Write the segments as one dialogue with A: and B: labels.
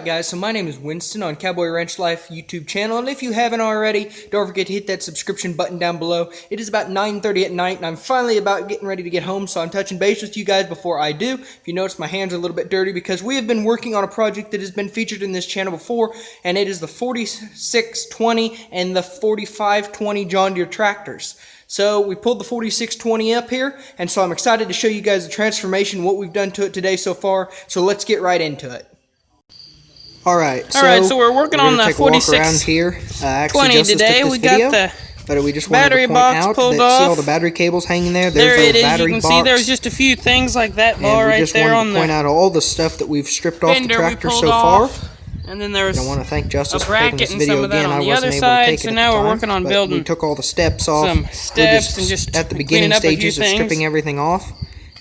A: Alright guys, so my name is Winston on Cowboy Ranch Life YouTube channel, and if you haven't already, don't forget to hit that subscription button down below. It is about 9:30 at night, and I'm finally about getting ready to get home, so I'm touching base with you guys before I do. If you notice, my hands are a little bit dirty because we have been working on a project that has been featured in this channel before, and it is the 4620 and the 4520 John Deere tractors. So we pulled the 4620 up here, and so I'm excited to show you guys the transformation, what we've done to it today so far, so let's get right into it. Alright,
B: so we're working on the 4620 today. We got the battery box pulled off.
A: See all the battery cables hanging there?
B: There it is. You can see there's just a few things like that bar right there on the
A: point out all the stuff that we've stripped off the tractor so far.
B: And then there's
A: I want to thank Justice
B: a bracket and some of that on the other side. So now we're working on building.
A: We took all the steps off.
B: Some steps and just
A: at the beginning stages of stripping everything off.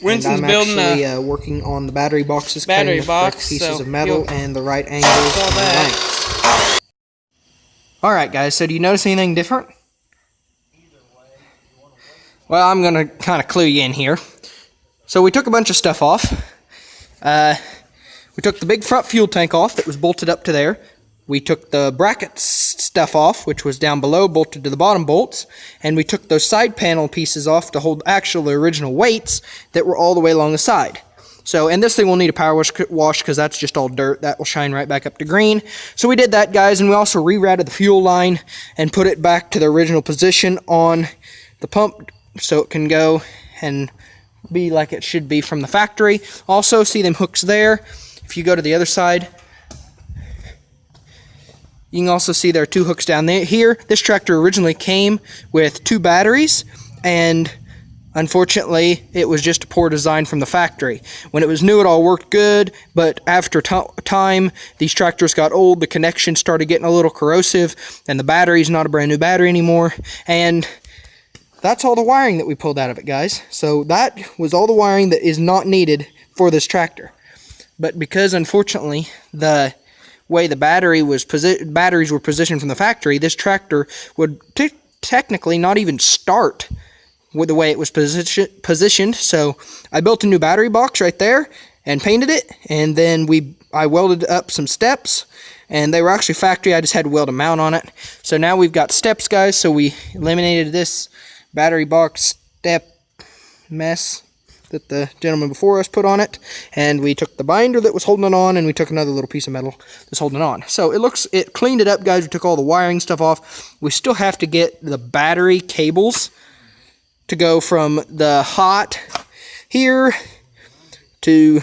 B: Winston's building
A: actually working on the battery boxes, cutting the pieces of metal and the right angles and lengths. Alright guys, so do you notice anything different? Well, I'm going to kind of clue you in here. So we took a bunch of stuff off. We took the big front fuel tank off that was bolted up to there. We took the bracket stuff off, which was down below, bolted to the bottom bolts, and we took those side panel pieces off to hold the original weights that were all the way along the side. So, and this thing will need a power wash because that's just all dirt. That will shine right back up to green. So we did that, guys, and we also rerouted the fuel line and put it back to the original position on the pump so it can go and be like it should be from the factory. Also, see them hooks there. If you go to the other side, you can also see there are two hooks down there. Here, this tractor originally came with two batteries, and unfortunately, it was just a poor design from the factory. When it was new, it all worked good, but after time, these tractors got old, the connection started getting a little corrosive, and the battery's not a brand new battery anymore, and that's all the wiring that we pulled out of it, guys. So that was all the wiring that is not needed for this tractor. But because, unfortunately, the way the batteries were positioned from the factory, this tractor would technically not even start with the way it was positioned. So I built a new battery box right there and painted it, and then I welded up some steps, and they were actually factory. I just had to weld a mount on it. So now we've got steps, guys. So we eliminated this battery box step mess that the gentleman before us put on it, and we took the binder that was holding it on, and we took another little piece of metal that's holding it on. So it cleaned it up, guys. We took all the wiring stuff off. We still have to get the battery cables to go from the hot here to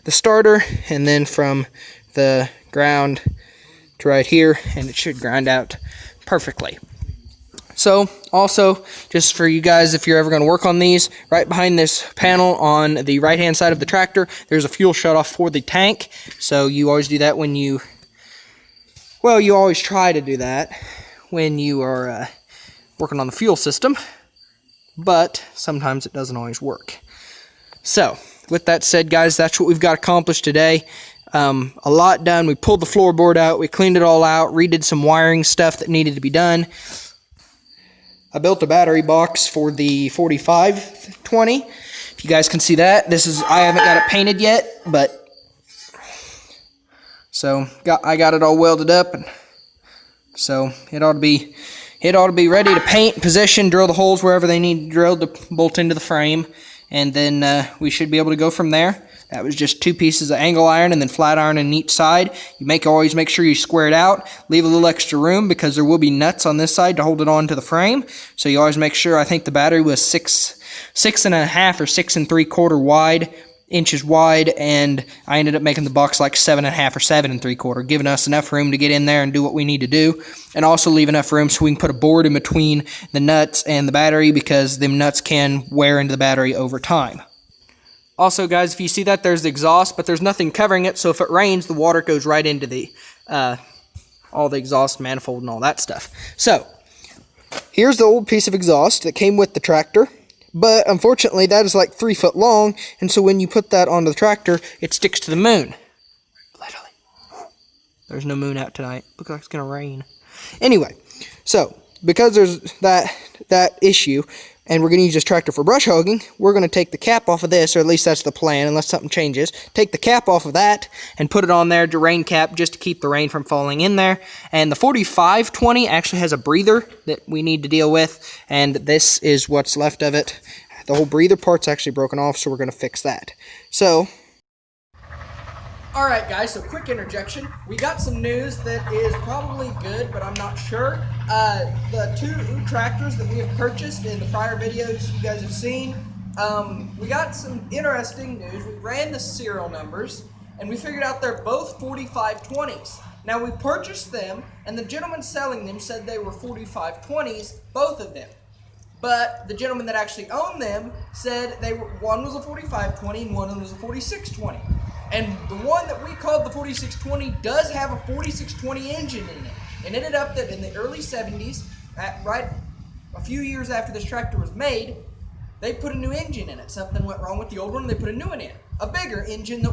A: the starter, and then from the ground to right here, and it should grind out perfectly. So, also, just for you guys, if you're ever going to work on these, right behind this panel on the right-hand side of the tractor, there's a fuel shutoff for the tank. So, you always do that when you always try to do that when you are working on the fuel system, but sometimes it doesn't always work. So, with that said, guys, that's what we've got accomplished today. A lot done. We pulled the floorboard out, we cleaned it all out, redid some wiring stuff that needed to be done. I built a battery box for the 4520. If you guys can see that, I haven't got it painted yet, but so I got it all welded up, and so it ought to be ready to paint, position, drill the holes wherever they need drilled to bolt into the frame, and then we should be able to go from there. That was just two pieces of angle iron and then flat iron on each side. You always make sure you square it out. Leave a little extra room because there will be nuts on this side to hold it on to the frame. So you always make sure. I think the battery was 6.5 or 6 3/4 inches wide, and I ended up making the box like 7.5 or 7 3/4, giving us enough room to get in there and do what we need to do, and also leave enough room so we can put a board in between the nuts and the battery because them nuts can wear into the battery over time. Also, guys, if you see that, there's the exhaust, but there's nothing covering it, so if it rains, the water goes right into the all the exhaust manifold and all that stuff. So, here's the old piece of exhaust that came with the tractor, but unfortunately, that is like 3 foot long, and so when you put that onto the tractor, it sticks to the moon. Literally. There's no moon out tonight. Looks like it's going to rain. Anyway, so because there's that issue, and we're going to use this tractor for brush hogging, we're going to take the cap off of this, or at least that's the plan, unless something changes. Take the cap off of that and put it on there, the rain cap, just to keep the rain from falling in there. And the 4520 actually has a breather that we need to deal with, and this is what's left of it. The whole breather part's actually broken off, so we're going to fix that. So, alright guys, so quick interjection. We got some news that is probably good, but I'm not sure. The two tractors that we have purchased in the prior videos you guys have seen, we got some interesting news. We ran the serial numbers, and we figured out they're both 4520s. Now we purchased them, and the gentleman selling them said they were 4520s, both of them. But the gentleman that actually owned them said one was a 4520 and one was a 4620. And the one that we called the 4620 does have a 4620 engine in it. And it ended up that in the early 70s, right a few years after this tractor was made, they put a new engine in it. Something went wrong with the old one, and they put a new one in. A bigger engine than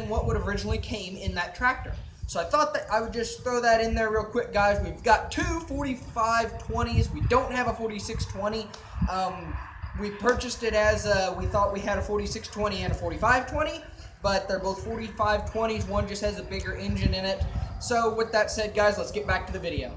A: what would have originally came in that tractor. So I thought that I would just throw that in there real quick, guys. We've got two 4520s. We don't have a 4620. We purchased it as we thought we had a 4620 and a 4520. But they're both 4520s. One just has a bigger engine in it. So with that said, guys, let's get back to the video.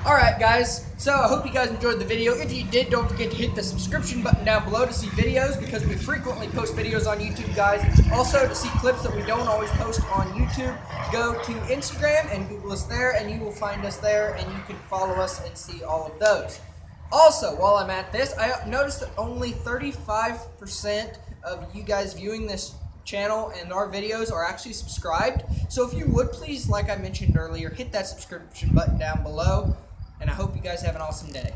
A: Alright guys, so I hope you guys enjoyed the video. If you did, don't forget to hit the subscription button down below to see videos, because we frequently post videos on YouTube, guys. Also, to see clips that we don't always post on YouTube, go to Instagram and Google us there, and you will find us there, and you can follow us and see all of those. Also, while I'm at this, I noticed that only 35% of you guys viewing this channel and our videos are actually subscribed. So if you would please, like I mentioned earlier, hit that subscription button down below. And I hope you guys have an awesome day.